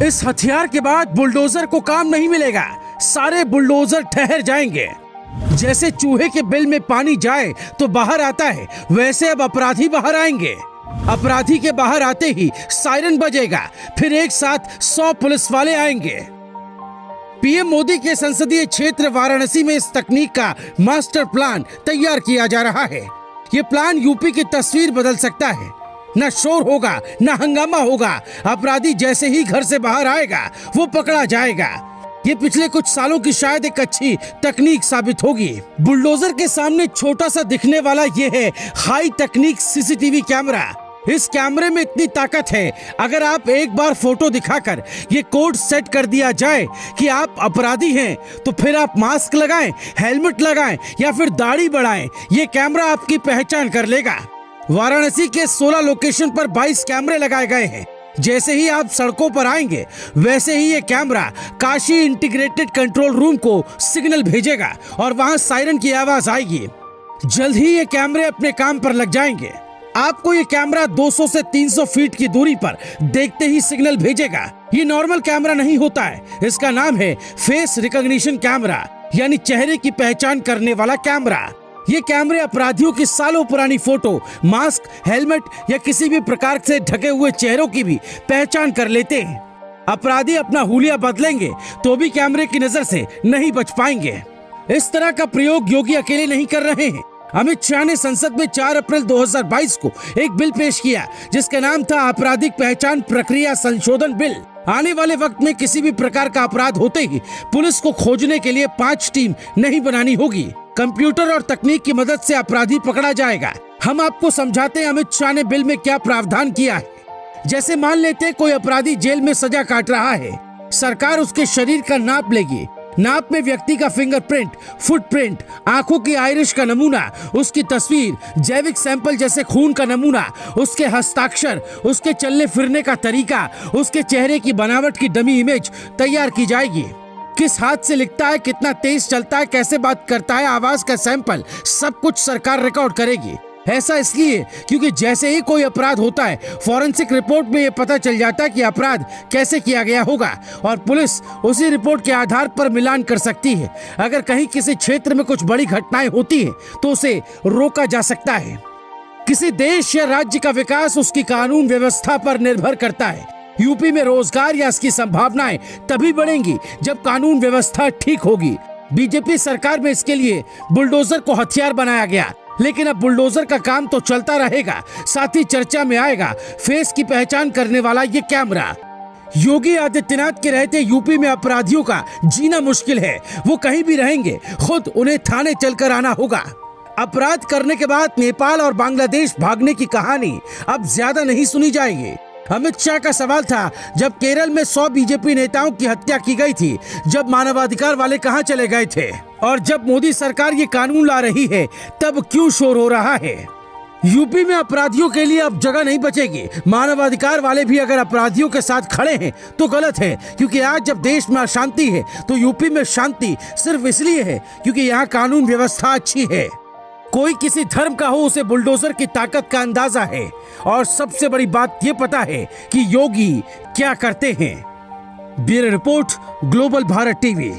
इस हथियार के बाद बुलडोजर को काम नहीं मिलेगा, सारे बुलडोजर ठहर जाएंगे। जैसे चूहे के बिल में पानी जाए तो बाहर आता है, वैसे अब अपराधी बाहर आएंगे। अपराधी के बाहर आते ही सायरन बजेगा, फिर एक साथ 100 पुलिस वाले आएंगे। पीएम मोदी के संसदीय क्षेत्र वाराणसी में इस तकनीक का मास्टर प्लान तैयार किया जा रहा है। ये प्लान यूपी की तस्वीर बदल सकता है। न शोर होगा, न हंगामा होगा। अपराधी जैसे ही घर से बाहर आएगा वो पकड़ा जाएगा। ये पिछले कुछ सालों की शायद एक अच्छी तकनीक साबित होगी। बुलडोजर के सामने छोटा सा दिखने वाला ये है हाई तकनीक सीसीटीवी कैमरा। इस कैमरे में इतनी ताकत है, अगर आप एक बार फोटो दिखाकर ये कोड सेट कर दिया जाए कि आप अपराधी हैं, तो फिर आप मास्क लगाएं, हेलमेट लगाएं या फिर दाढ़ी बढ़ाएं, ये कैमरा आपकी पहचान कर लेगा। वाराणसी के 16 लोकेशन पर 22 कैमरे लगाए गए हैं। जैसे ही आप सड़कों पर आएंगे, वैसे ही ये camera Kashi integrated control room को सिग्नल भेजेगा और वहां सायरन की आवाज आएगी। जल्द ही ये कैमरे अपने काम पर लग जाएंगे। आपको ये कैमरा 200 से 300 फीट की दूरी पर देखते ही सिग्नल भेजेगा। ये नॉर्मल कैमरा नहीं होता है, इसका नाम है फेस रिकॉग्निशन कैमरा, यानी चेहरे की पहचान करने वाला कैमरा। ये कैमरे अपराधियों की सालों पुरानी फोटो, मास्क, हेलमेट या किसी भी प्रकार से ढके हुए चेहरों की भी पहचान कर लेते हैं। अपराधी अपना हुलिया बदलेंगे तो भी कैमरे की नजर से नहीं बच पाएंगे। इस तरह का प्रयोग योगी अकेले नहीं कर रहे हैं। अमित शाह ने संसद में 4 अप्रैल 2022 को एक बिल पेश किया जिसका नाम था आपराधिक पहचान प्रक्रिया संशोधन बिल। आने वाले वक्त में किसी भी प्रकार का अपराध होते ही पुलिस को खोजने के लिए 5 टीम नहीं बनानी होगी। कंप्यूटर और तकनीक की मदद से अपराधी पकड़ा जाएगा। हम आपको समझाते हैं अमित शाह ने बिल में क्या प्रावधान किया है। जैसे मान लेते हैं कोई अपराधी जेल में सजा काट रहा है, सरकार उसके शरीर का नाप लेगी। नाप में व्यक्ति का फिंगरप्रिंट, फुटप्रिंट, आंखों की आइरिश का नमूना, उसकी तस्वीर, जैविक सैंपल जैसे खून का नमूना, उसके हस्ताक्षर, उसके चलने फिरने का तरीका, उसके चेहरे की बनावट की डमी इमेज तैयार की जाएगी। किस हाथ से लिखता है, कितना तेज चलता है, कैसे बात करता है, आवाज का सैंपल, सब कुछ सरकार रिकॉर्ड करेगी। ऐसा इसलिए क्योंकि जैसे ही कोई अपराध होता है, फॉरेंसिक रिपोर्ट में ये पता चल जाता है कि अपराध कैसे किया गया होगा और पुलिस उसी रिपोर्ट के आधार पर मिलान कर सकती है। अगर कहीं किसी क्षेत्र में कुछ बड़ी घटनाएं होती हैं, तो उसे रोका जा सकता है। किसी देश या राज्य का विकास उसकी कानून व्यवस्था पर निर्भर करता है। यूपी में रोजगार या इसकी संभावनाएं तभी बढ़ेंगी जब कानून व्यवस्था ठीक होगी। बीजेपी सरकार में इसके लिए बुलडोजर को हथियार बनाया गया, लेकिन अब बुलडोजर का काम तो चलता रहेगा, साथ ही चर्चा में आएगा फेस की पहचान करने वाला ये कैमरा। योगी आदित्यनाथ के रहते यूपी में अपराधियों का जीना मुश्किल है। वो कहीं भी रहेंगे, खुद उन्हें थाने चलकर आना होगा। अपराध करने के बाद नेपाल और बांग्लादेश भागने की कहानी अब ज्यादा नहीं सुनी जाएगी। अमित शाह का सवाल था, जब केरल में 100 बीजेपी नेताओं की हत्या की गई थी, जब मानवाधिकार वाले कहां चले गए थे? और जब मोदी सरकार ये कानून ला रही है, तब क्यों शोर हो रहा है? यूपी में अपराधियों के लिए अब जगह नहीं बचेगी। मानवाधिकार वाले भी अगर अपराधियों के साथ खड़े हैं तो गलत है, क्योंकि आज जब देश में अशांति है तो यूपी में शांति सिर्फ इसलिए है क्योंकि यहाँ कानून व्यवस्था अच्छी है। कोई किसी धर्म का हो, उसे बुलडोजर की ताकत का अंदाजा है और सबसे बड़ी बात ये पता है कि योगी क्या करते हैं। Bureau report, global Bharat TV.